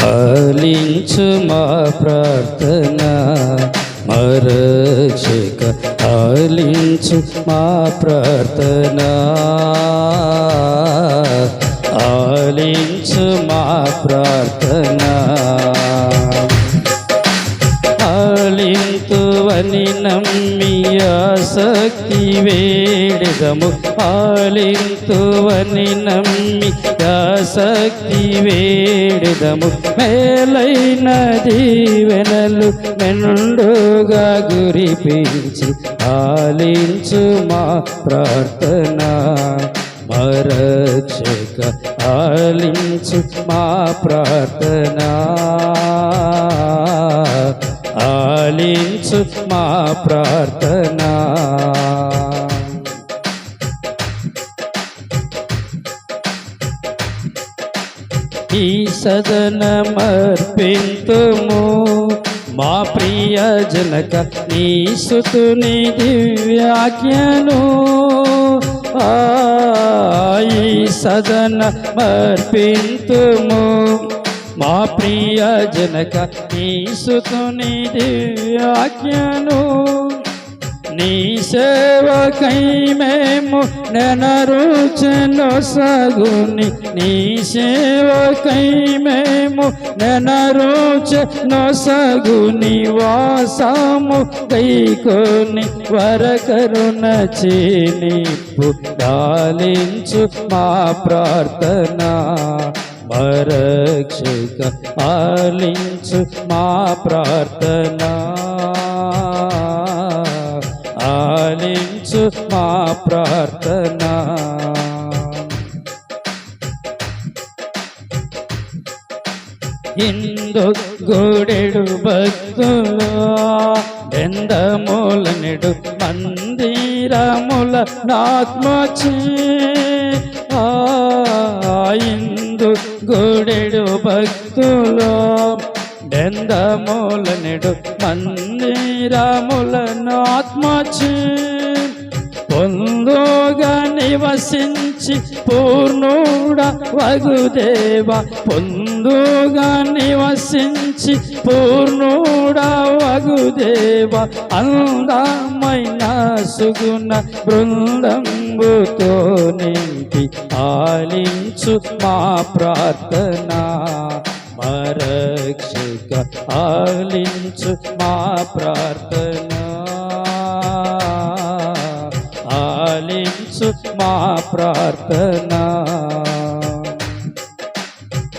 ఆలించు మా ప్రార్థన మరక్షక ఆలించు మా ప్రార్థన ఆలించు మా ప్రార్థన ఆలింతువని నమ్మి ఆసక్తి వేడెదము ఆలింతువని నమ్మి ఆసక్తి వేడెదము మేలైన దీవెనలు మెండుగా గురిపించి ఆలించు మా ప్రార్థన మరక్షక ఆలించు మా ప్రార్థన ఆలించు మా ప్రార్థన ఈ సదనమర్పింతుము మా ప్రియ జనక నీ సుతుని దివ్యాజ్ఞను ఈ సదనమర్పింతుము మా ప్రియ జనక నీ సుతుని దివ్యాజ్ఞను నీ సేవకై మేము నెనరుచెనొసగుని నీ సేవకై మేము నెనరుచెనొసగుని వాసము కైకొని వరకరుణ చేనిప్పు దాలించు మా ప్రార్థన మరక్షక ఆలించు మా ప్రార్థన ఆలించు మా ప్రార్థన ఇందు గూడెడు భక్తుల బెందముల నెడు మందిరముల నాత్మచే ఇందు గూడెడు భక్తుల బెందముల నెడు మందిరములను ఆత్మచే పొందుగా నివసించి పూర్ణుడ వగుదేవ పొందుగా నివసించి పూర్ణుడ వగుదేవ అందమైన సుగుణ బృందంబుతో నింపి ఆలించు మా ప్రార్థన మరక్షక ఆలించు మా ప్రార్థన ఆలించు మా ప్రార్థన